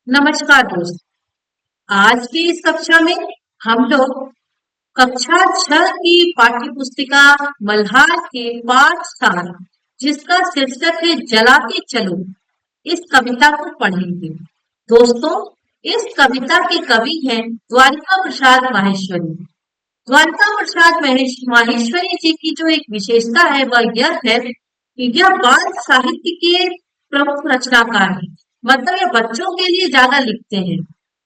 नमस्कार दोस्त। आज की इस कक्षा में हम लोग कक्षा 6 की पाठ्य पुस्तिका मल्हार के पाठ 7 जिसका शीर्षक है जलाते चलो, इस कविता को पढ़ेंगे। दोस्तों, इस कविता के कवि हैं द्वारिका प्रसाद माहेश्वरी। द्वारिका प्रसाद माहेश्वरी जी की जो एक विशेषता है वह यह है कि यह बाल साहित्य के प्रमुख रचनाकार हैं। मतलब ये बच्चों के लिए ज्यादा लिखते हैं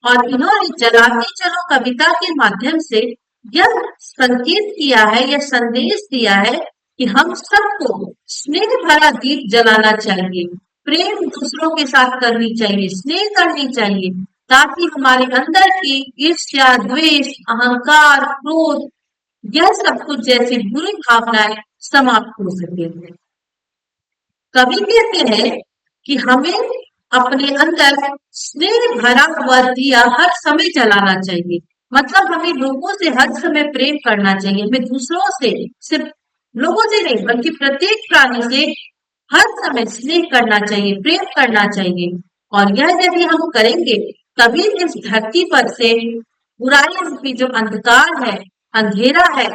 और इन्होंने जलाते चलो कविता के माध्यम से यह संकेत किया है, यह संदेश दिया है कि हम सबको स्नेह भरा दीप जलाना चाहिए, प्रेम दूसरों के साथ करनी चाहिए, स्नेह करनी चाहिए, ताकि हमारे अंदर की ईर्ष्या, द्वेष, अहंकार, क्रोध, यह सब कुछ जैसी बुरी भावनाएं समाप्त हो सके। कवि कहते हैं कि हमें अपने अंदर स्नेह भरा हुआ दिया हर समय जलाना चाहिए। मतलब हमें लोगों से हर समय प्रेम करना चाहिए। हमें दूसरों से, सिर्फ लोगों से नहीं बल्कि प्रत्येक प्राणी से हर समय स्नेह करना चाहिए, प्रेम करना चाहिए। और यह यदि हम करेंगे तभी इस धरती पर से बुराई रूपी जो अंधकार है, अंधेरा है,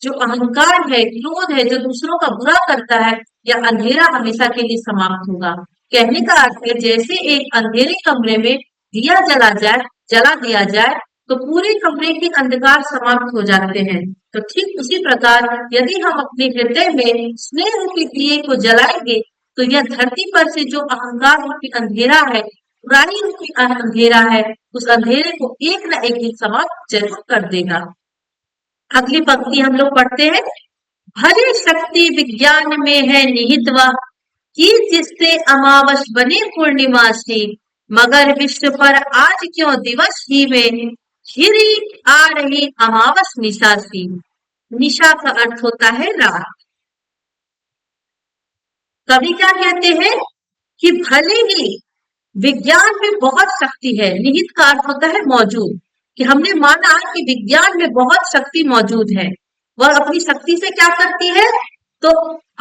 जो अहंकार है, क्रोध है, जो दूसरों का बुरा करता है, यह अंधेरा हमेशा के लिए समाप्त होगा। कहने का अर्थ है जैसे एक अंधेरे कमरे में दिया जला दिया जाए तो पूरे कमरे के अंधकार समाप्त हो जाते हैं। तो ठीक उसी प्रकार यदि हम अपने हृदय में स्नेह रूपी दिए को जलाएंगे तो यह धरती पर से जो अहंकार रूपी अंधेरा है, बुराई रूपी अंधेरा है, उस अंधेरे को एक न एक दिन समाप्त जरूर कर देगा। अगली पंक्ति हम लोग पढ़ते हैं। भले शक्ति विज्ञान में है निहित वह, कि जिससे अमावस बने पूर्णिमासी, मगर विश्व पर आज क्यों दिवस ही में घिरी आ रही अमावस निशासी। निशा का अर्थ होता है रात। कवि क्या कहते हैं कि भले ही विज्ञान में बहुत शक्ति है, निहित का अर्थ होता है मौजूद, कि हमने माना कि विज्ञान में बहुत शक्ति मौजूद है। वह अपनी शक्ति से क्या करती है तो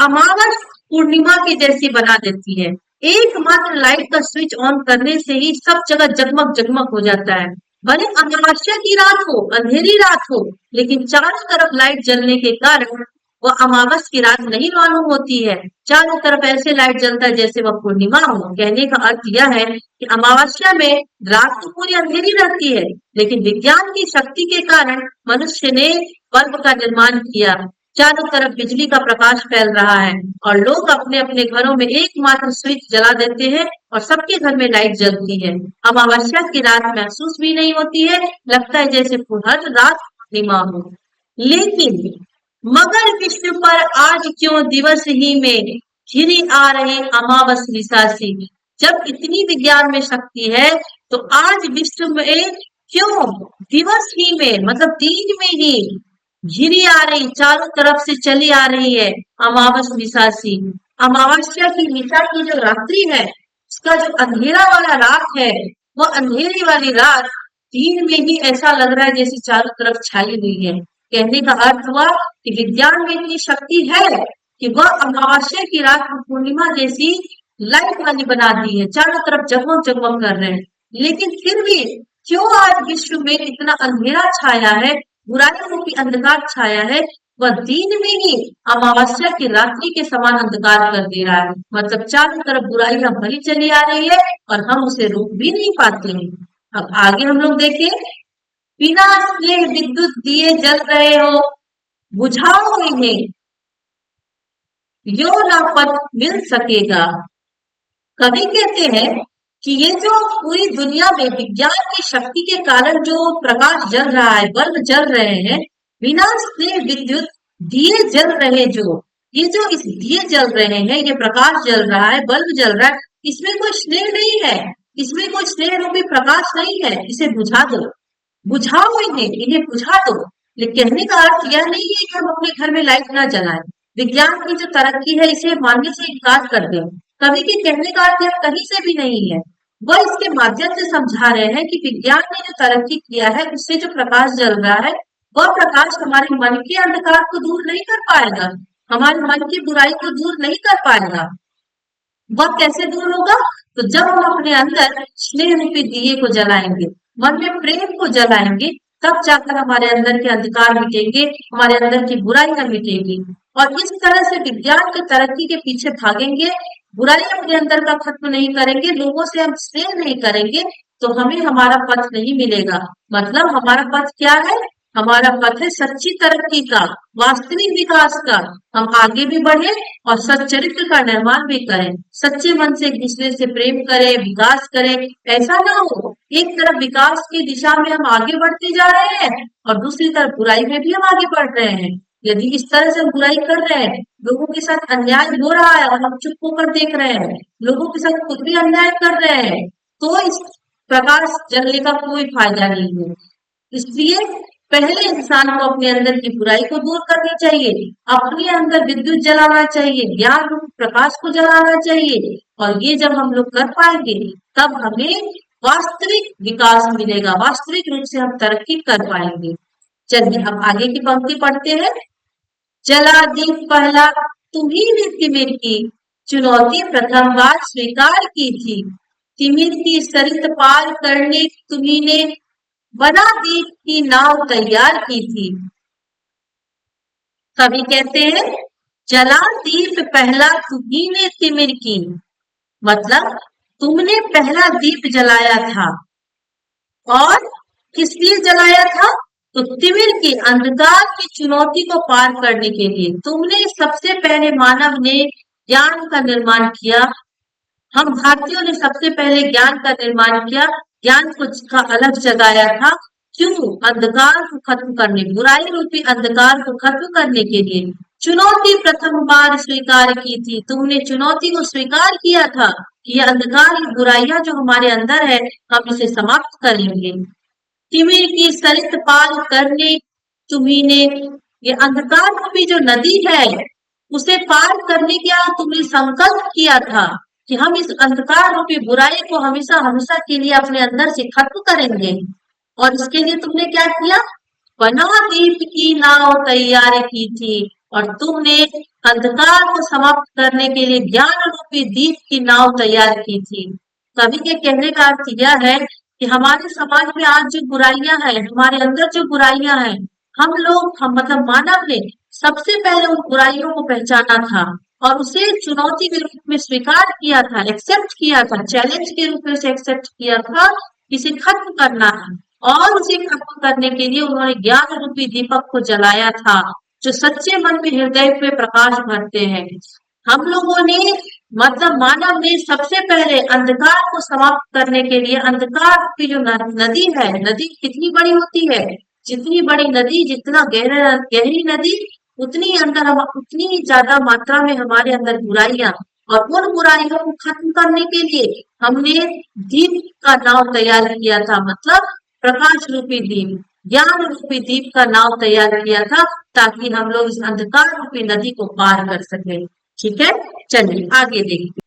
अमावस पूर्णिमा की जैसी बना देती है। एकमात्र लाइट का स्विच ऑन करने से ही सब जगह जगमग जगमग हो जाता है। भले अमावस्या की रात हो, अंधेरी रात हो, लेकिन चारों तरफ लाइट जलने के कारण वह अमावस की रात नहीं मालूम होती है। चारों तरफ ऐसे लाइट जलता है जैसे वह पूर्णिमा हो। कहने का अर्थ यह है कि अमावस्या में रात तो पूरी अंधेरी रहती है, लेकिन विज्ञान की शक्ति के कारण मनुष्य ने बल्ब का निर्माण किया, चारों तरफ बिजली का प्रकाश फैल रहा है और लोग अपने अपने घरों में एकमात्र स्विच जला देते हैं और सबके घर में लाइट जलती है। अमावस्या की रात महसूस भी नहीं होती है, लगता है जैसे हर रात पूर्णिमा हो। लेकिन मगर विश्व पर आज क्यों दिवस ही में घिरी आ रही अमावस निशासी। जब इतनी विज्ञान में शक्ति है तो आज विश्व में क्यों दिवस ही में, मतलब दिन में ही घिरी आ रही, चारों तरफ से चली आ रही है अमावस निशासी। अमावस्या की निशा की जो रात्रि है, उसका जो अंधेरा वाला रात है, वह अंधेरी वाली रात दिन में ही ऐसा लग रहा है जैसे चारों तरफ छाई हुई है। कहने का अर्थ हुआ कि विज्ञान में इतनी शक्ति है कि वह अमावस्या की रात को पूर्णिमा जैसी लाइट वाली बना दी है, चारों तरफ जगमग जगमग कर रहे हैं। लेकिन फिर भी क्यों आज विश्व में इतना अंधेरा छाया है, बुराई रूपी अंधकार छाया है, वह दिन में ही अमावस्या की रात्रि के समान अंधकार कर दे रहा है। मतलब चारों तरफ बुराइयां भरी चली आ रही है और हम उसे रोक भी नहीं पाते हैं। अब आगे हम लोग देखें। बिना स्नेह विद्युत दिए जल रहे हो, बुझाओ इन्हें, यो ना पथ मिल सकेगा। कवि कहते हैं कि ये जो पूरी दुनिया में विज्ञान की शक्ति के कारण जो प्रकाश जल रहा है, बल्ब जल रहे हैं, बिना स्नेह विद्युत दिए जल रहे, ये जो इस दिए जल रहे हैं, ये प्रकाश जल रहा है, बल्ब जल रहा है, इसमें कोई स्नेह नहीं है, इसमें कोई स्नेह रूपी प्रकाश नहीं है। इसे बुझा दो, बुझाओ इन्हें बुझा दो। लेकिन कहने का अर्थ यह नहीं है कि हम अपने घर में लाइट ना जलाएं। विज्ञान की जो तरक्की है इसे मानने से इनकार कर दें। कवि के कहने का अर्थ यह कहीं से भी नहीं है। वह इसके माध्यम से समझा रहे हैं कि विज्ञान ने जो तरक्की किया है उससे जो प्रकाश जल रहा है, वह प्रकाश हमारे मन के अंधकार को दूर नहीं कर पाएगा, हमारे मन की बुराई को दूर नहीं कर पाएगा। वह कैसे दूर होगा? तो जब हम अपने अंदर स्नेह रूपी दिए को जलाएंगे, मन में प्रेम को जलाएंगे, तब जाकर हमारे अंदर के अंधकार मिटेंगे, हमारे अंदर की बुराइयां मिटेंगी। और इस तरह से विज्ञान की तरक्की के पीछे भागेंगे, बुराई अपने अंदर का खत्म नहीं करेंगे, लोगों से हम स्नेह नहीं करेंगे, तो हमें हमारा पथ नहीं मिलेगा। मतलब हमारा पथ क्या है? हमारा पथ है सच्ची तरक्की का, वास्तविक विकास का। हम आगे भी बढ़े और सच्चरित्र का निर्माण भी करें, सच्चे मन से एक दूसरे से प्रेम करें, विकास करें। ऐसा ना हो एक तरफ विकास की दिशा में हम आगे बढ़ते जा रहे हैं और दूसरी तरफ बुराई में भी हम आगे बढ़ रहे हैं। यदि इस तरह से हम बुराई कर रहे हैं, लोगों के साथ अन्याय हो रहा है और हम चुप होकर देख रहे हैं, लोगों के साथ खुद भी अन्याय कर रहे हैं, तो इस प्रकाश जलने का कोई फायदा नहीं है। इसलिए पहले इंसान को अपने अंदर की बुराई को दूर करनी चाहिए, अपने अंदर विद्युत जलाना चाहिए, ज्ञान रूप प्रकाश को जलाना चाहिए। और ये जब हम लोग कर पाएंगे, तब हमें वास्तविक विकास मिलेगा, वास्तविक रूप से हम तरक्की कर पाएंगे। चलिए अब आगे की पंक्ति पढ़ते हैं। जला दीप पहला तुम्ही ने तिमिर की, चुनौती प्रथम बार स्वीकार की थी। तिमिर की सरित पार करने तुम्ही ने बना दीप की नाव तैयार की थी। कवि कहते हैं जला दीप पहला तुम्ही ने तिमिर की, मतलब तुमने पहला दीप जलाया था। और किस लिए जलाया था? तो तिमिर की अंधकार की चुनौती को पार करने के लिए। तुमने सबसे पहले, मानव ने ज्ञान का निर्माण किया, हम भारतीयों ने सबसे पहले ज्ञान का निर्माण किया, ज्ञान को का अलग जगाया था। क्यों? अंधकार को खत्म करने, बुराई रूपी अंधकार को खत्म करने के लिए। चुनौती प्रथम बार स्वीकार की थी, तुमने चुनौती को स्वीकार किया था कि ये अंधकार, ये बुराइयां जो हमारे अंदर है, हम इसे समाप्त करेंगे। तिमिर की सरित पार करने तुम्ही ने, ये अंधकार रूपी जो नदी है उसे पार करने का तुमने संकल्प किया था कि हम इस अंधकार रूपी बुराई को हमेशा हमेशा के लिए अपने अंदर से खत्म करेंगे। और इसके लिए तुमने क्या किया? बना दीप की नाव तैयार की थी, और तुमने अंधकार को समाप्त करने के लिए ज्ञान रूपी दीप की नाव तैयार की थी। कवि के कहने का अर्थ यह है कि हमारे समाज में आज जो बुराइयां हैं, हमारे अंदर जो बुराइयां हैं, हम मतलब मानव ने सबसे पहले उन बुराइयों को पहचाना था और उसे चुनौती के रूप में स्वीकार किया था, एक्सेप्ट किया था, चैलेंज के रूप में उसे एक्सेप्ट किया था, इसे खत्म करना है। और उसे खत्म करने के लिए उन्होंने ज्ञान रूपी दीपक को जलाया था, जो सच्चे मन में, हृदय पे प्रकाश भरते हैं। हम लोगों ने, मतलब मानव ने सबसे पहले अंधकार को समाप्त करने के लिए, अंधकार की जो नदी है, नदी कितनी बड़ी होती है? जितनी बड़ी नदी, जितना गहरी नदी, उतनी ज्यादा मात्रा में हमारे अंदर बुराइयां, और उन बुराइयों को खत्म करने के लिए हमने दीप का नाव तैयार किया था, मतलब प्रकाश रूपी दीप, ज्ञान रूपी दीप का नाव तैयार किया था, ताकि हम लोग इस अंधकार रूपी नदी को पार कर सके। ठीक है, चलिए आगे देखते।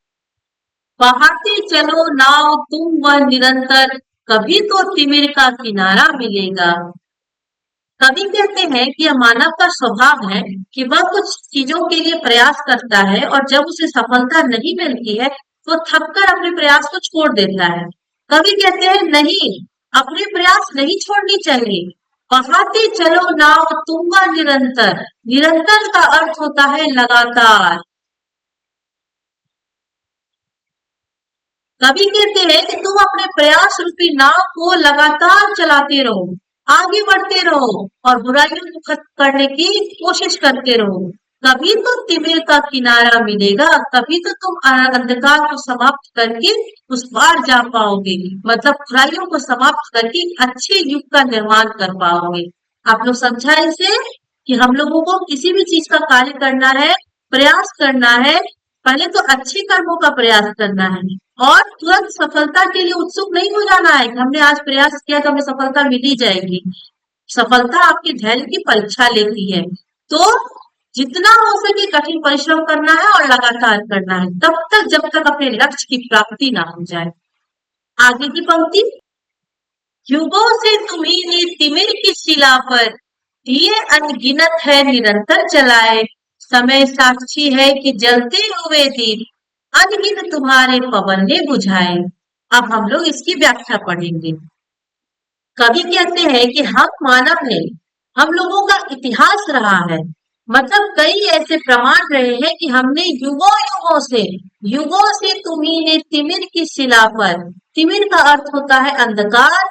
बहाते चलो नाव तुम वह निरंतर, कभी तो तिमिर का किनारा मिलेगा। कवि कहते हैं कि यह मानव का स्वभाव है कि वह कुछ चीजों के लिए प्रयास करता है और जब उसे सफलता नहीं मिलती है तो थककर अपने प्रयास को छोड़ देता है। कवि कहते हैं नहीं, अपने प्रयास नहीं छोड़नी चाहिए। बहाते चलो नाव तुम वह निरंतर, निरंतर का अर्थ होता है लगातार। कवि कहते हैं कि तुम अपने प्रयास रूपी नाव को लगातार चलाते रहो, आगे बढ़ते रहो और बुराइयों को खत्म करने की कोशिश करते रहो। कभी तो तिमिर का किनारा मिलेगा, कभी तो तुम अंधकार को समाप्त करके उस पार जा पाओगे, मतलब बुराइयों को समाप्त करके अच्छे युग का निर्माण कर पाओगे। आप लोग समझा इसे कि हम लोगों को किसी भी चीज का कार्य करना है, प्रयास करना है, पहले तो अच्छे कर्मों का प्रयास करना है और तुरंत सफलता के लिए उत्सुक नहीं हो जाना है कि हमने आज प्रयास किया तो हमें सफलता मिल ही जाएगी। सफलता आपके धैर्य की परीक्षा लेती है, तो जितना हो सके कठिन परिश्रम करना है और लगातार करना है, तब तक जब तक अपने लक्ष्य की प्राप्ति ना हो जाए। आगे की पंक्ति, युगों से तुम्ही ने तिमिर की शिला पर दिए अनगिनत है निरंतर जलाए, समय साक्षी है कि जलते हुए दीप अनगिन तुम्हारे पवन ने बुझाए। अब हम लोग इसकी व्याख्या पढ़ेंगे। कवि कहते हैं कि हम मानव ने, हम लोगों का इतिहास रहा है, मतलब कई ऐसे प्रमाण रहे हैं कि हमने युगों से तुम्ही ने तिमिर की शिला पर, तिमिर का अर्थ होता है अंधकार।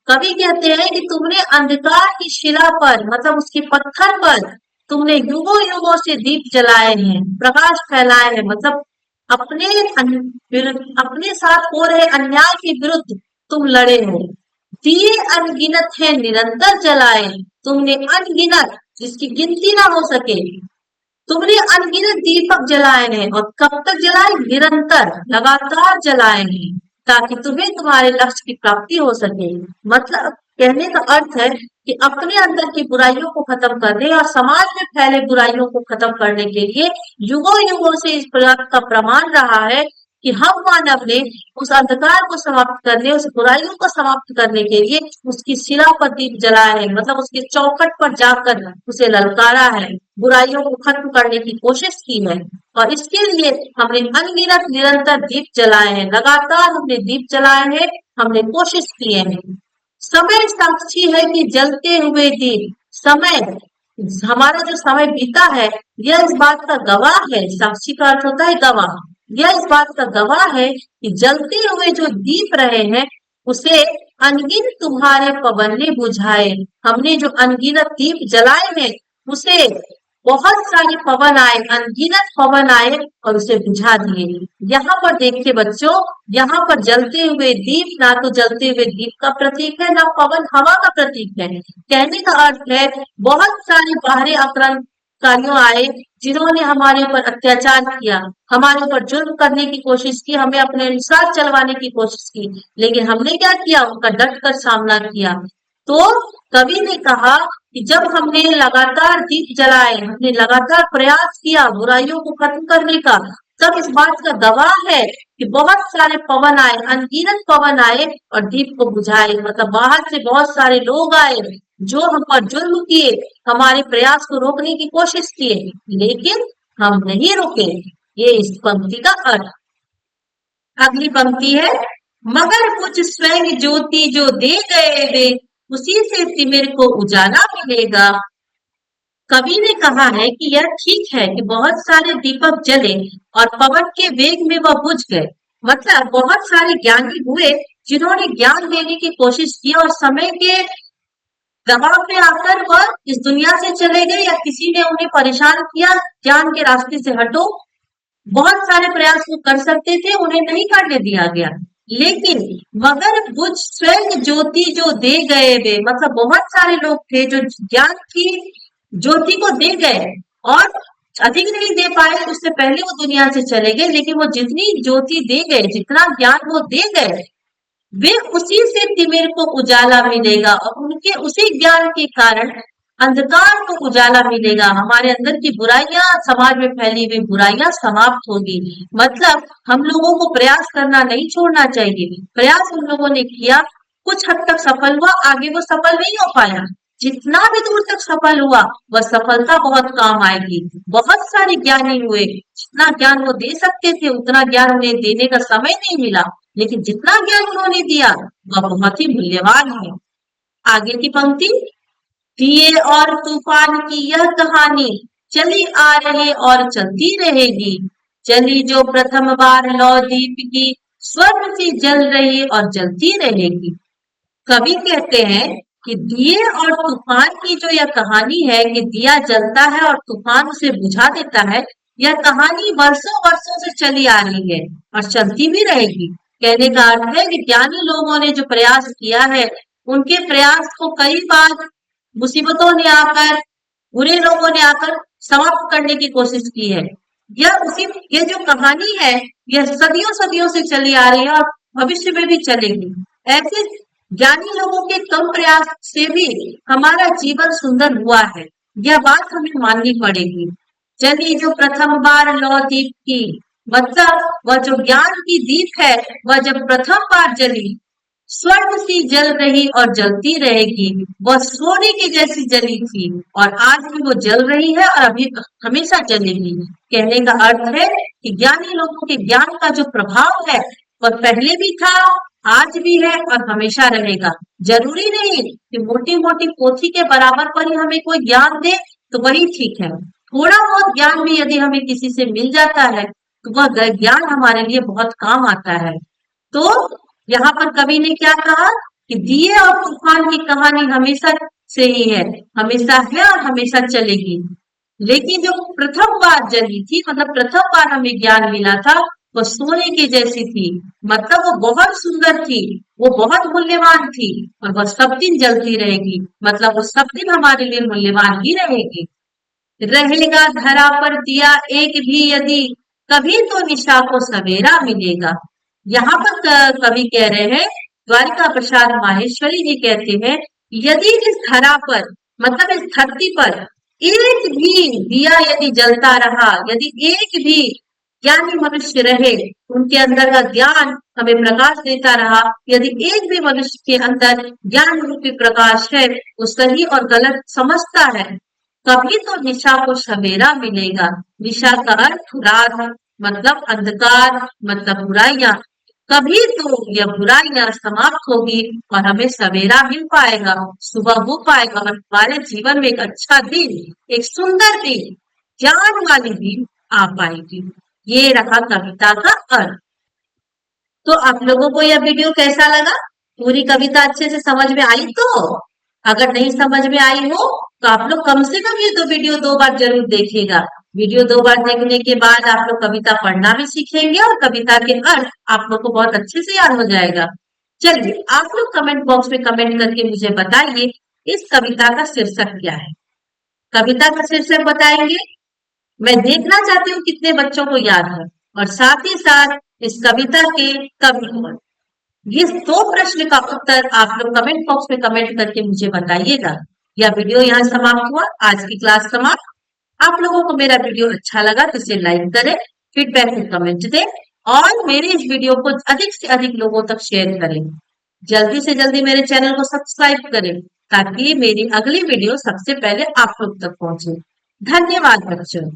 कवि कहते हैं कि तुमने अंधकार की शिला पर, मतलब उसके पत्थर पर तुमने युगों युगों से दीप जलाए हैं, प्रकाश फैलाए हैं, मतलब अपने साथ हो रहे अन्याय के विरुद्ध तुम लड़े हो। दिए अनगिनत है निरंतर जलाए, तुमने अनगिनत, जिसकी गिनती ना हो सके, तुमने अनगिनत दीपक जलाए हैं, और कब तक जलाए? निरंतर, लगातार जलाए हैं, ताकि तुम्हें तुम्हारे लक्ष्य की प्राप्ति हो सके। मतलब कहने का अर्थ है कि अपने अंदर की बुराइयों को खत्म करने और समाज में फैले बुराइयों को खत्म करने के लिए युगों युगों से इस बात का प्रमाण रहा है कि हम मानव ने उस अंधकार को समाप्त करने, उस बुराइयों को समाप्त करने के लिए उसकी शिला पर दीप जलाया है, मतलब उसके चौखट पर जाकर उसे ललकारा है, बुराइयों को खत्म करने की कोशिश की है। और इसके लिए हमने अनगिनत निरंतर दीप जलाए हैं, लगातार हमने दीप जलाए हैं, हमने कोशिश किए हैं। समय साक्षी है कि जलते हुए दीप, समय, हमारा जो समय बीता है यह इस बात का गवाह है। साक्षी का अर्थ होता है गवाह। यह इस बात का गवाह है कि जलते हुए जो दीप रहे हैं उसे अनगिन तुम्हारे पवन ने बुझाए। हमने जो अनगिनत दीप जलाए हैं उसे बहुत सारे पवन आए, अनगिनत पवन आए और उसे बुझा दिए। यहाँ पर देखिए बच्चों, यहाँ पर जलते हुए दीप ना तो जलते हुए दीप का प्रतीक है, ना पवन हवा का प्रतीक है। कहने का अर्थ है बहुत सारे बाहरी आक्रमणकारियों आए जिन्होंने हमारे ऊपर अत्याचार किया, हमारे ऊपर जुल्म करने की कोशिश की, हमें अपने अनुसार चलवाने की कोशिश की, लेकिन हमने क्या किया? उनका डट कर सामना किया। तो कवि ने कहा कि जब हमने लगातार दीप जलाए, हमने लगातार प्रयास किया बुराइयों को खत्म करने का, तब इस बात का गवाह है कि बहुत सारे पवन आए, अनगिनत पवन आए और दीप को बुझाए। मतलब बाहर से बहुत सारे लोग आए जो हम पर जुल्म किए, हमारे प्रयास को रोकने की कोशिश किए, लेकिन हम नहीं रुके। ये इस पंक्ति का अर्थ। अगली पंक्ति है, मगर कुछ स्वयं ज्योति जो दे गए वे, उसी से तिमिर को उजाला मिलेगा। कवि ने कहा है कि यह ठीक है कि बहुत सारे दीपक जले और पवन के वेग में वह बुझ गए। मतलब बहुत सारे ज्ञानी हुए जिन्होंने ज्ञान देने की कोशिश की और समय के दबाव में आकर वह इस दुनिया से चले गए, या किसी ने उन्हें परेशान किया, ज्ञान के रास्ते से हटो। बहुत सारे प्रयास वो कर सकते थे, उन्हें नहीं करने दिया गया। लेकिन मगर बुझ स्वयं ज्योति जो दे गए वे, मतलब बहुत सारे लोग थे जो ज्ञान की ज्योति को दे गए और अधिक नहीं दे पाए, उससे पहले वो दुनिया से चले गए, लेकिन वो जितनी ज्योति दे गए, जितना ज्ञान वो दे गए, वे उसी से तिमिर को उजाला मिलेगा और उनके उसी ज्ञान के कारण अंधकार को उजाला मिलेगा। हमारे अंदर की बुराइयां, समाज में फैली हुई बुराइयां समाप्त होगी। मतलब हम लोगों को प्रयास करना नहीं छोड़ना चाहिए। प्रयास हम लोगों ने किया, कुछ हद तक सफल हुआ, आगे वो सफल नहीं हो पाया, जितना भी दूर तक सफल हुआ वह सफलता बहुत काम आएगी। बहुत सारे ज्ञानी हुए, जितना ज्ञान वो दे सकते थे उतना ज्ञान उन्हें देने का समय नहीं मिला, लेकिन जितना ज्ञान उन्होंने दिया वह बहुत ही मूल्यवान है। आगे की पंक्ति, दिए और तूफान की यह कहानी चली आ रही और चलती रहेगी, चली जो प्रथम बार लौ दीप की, स्वर्ण सी जल रही और जलती रहेगी। कवि कहते हैं कि दिए और तूफान की जो यह कहानी है कि दिया जलता है और तूफान उसे बुझा देता है, यह कहानी वर्षों वर्षों से चली आ रही है और चलती भी रहेगी। कहने का अर्थ है कि ज्ञानी लोगों ने जो प्रयास किया है, उनके प्रयास को कई बार मुसीबतों ने आकर, बुरे लोगों ने आकर समाप्त करने की कोशिश की है। ये जो कहानी है यह सदियों सदियों से चली आ रही है और भविष्य में भी चलेगी। ऐसे ज्ञानी लोगों के कम प्रयास से भी हमारा जीवन सुंदर हुआ है, यह बात हमें माननी पड़ेगी। चली जो प्रथम बार लौ दीप की, मतलब वह जो ज्ञान की दीप है वह जब प्रथम बार जली, स्वर्ग सी जल रही और जलती रहेगी, वह सोने की जैसी जली थी और आज भी वो जल रही है और अभी हमेशा जलेगी। कहने का अर्थ है कि ज्ञानी लोगों के ज्ञान का जो प्रभाव है वह पहले भी था, आज भी है और हमेशा रहेगा। जरूरी नहीं कि मोटी मोटी पोथी के बराबर पर ही हमें कोई ज्ञान दे तो वही ठीक है। थोड़ा बहुत ज्ञान भी यदि हमें किसी से मिल जाता है तो वह ज्ञान हमारे लिए बहुत काम आता है। तो यहाँ पर कवि ने क्या कहा कि दिए और तूफान की कहानी हमेशा से ही है, हमेशा है और हमेशा चलेगी। लेकिन जो प्रथम बार जली थी, मतलब प्रथम बार हमें ज्ञान मिला था, वो सोने की जैसी थी, मतलब वो बहुत सुंदर थी, वो बहुत मूल्यवान थी और वह सब दिन जलती रहेगी, मतलब वो सब दिन हमारे लिए मूल्यवान ही रहेगी। रहेगा धरा पर दिया एक भी यदि, कभी तो निशा को सवेरा मिलेगा। यहाँ पर कवि कह रहे हैं, द्वारिका प्रसाद माहेश्वरी जी कहते हैं, यदि इस धरा पर, मतलब इस धरती पर एक भी दिया यदि जलता रहा, यदि एक भी ज्ञानी मनुष्य रहे, उनके अंदर का ज्ञान हमें प्रकाश देता रहा, यदि एक भी मनुष्य के अंदर ज्ञान रूपी प्रकाश है, वो सही और गलत समझता है, कभी तो निशा को सवेरा मिलेगा। निशा का अर्थ रात, मतलब अंधकार, मतलब बुराइयां। कभी तो यह बुराइयां समाप्त होगी और हमें सवेरा मिल पाएगा, सुबह हो पाएगा और हमारे जीवन में एक अच्छा दिन, एक सुंदर दिन, ज्ञान वाली दिन आ पाएगी। ये रहा कविता का अर्थ। तो आप लोगों को यह वीडियो कैसा लगा? पूरी कविता अच्छे से समझ में आई तो? अगर नहीं समझ में आई हो तो आप लोग कम से कम ये वीडियो 2 बार जरूर देखिएगा। वीडियो 2 बार देखने के बाद आप लोग कविता पढ़ना भी सीखेंगे और कविता के अर्थ आप लोग को बहुत अच्छे से याद हो जाएगा। चलिए, आप लोग कमेंट बॉक्स में कमेंट करके मुझे बताइए इस कविता का शीर्षक क्या है। कविता का शीर्षक बताएंगे। मैं देखना चाहती हूँ कितने बच्चों को याद है और साथ ही साथ इस कविता के कवि कौन। ये 2 प्रश्न का उत्तर आप लोग कमेंट बॉक्स में कमेंट करके मुझे बताइएगा। यह वीडियो यहाँ समाप्त हुआ, आज की क्लास समाप्त। आप लोगों को मेरा वीडियो अच्छा लगा तो इसे लाइक करें, फीडबैक में कमेंट दें और मेरे इस वीडियो को अधिक से अधिक लोगों तक शेयर करें। जल्दी से जल्दी मेरे चैनल को सब्सक्राइब करें ताकि मेरी अगली वीडियो सबसे पहले आप लोग तक पहुंचे। धन्यवाद बच्चों।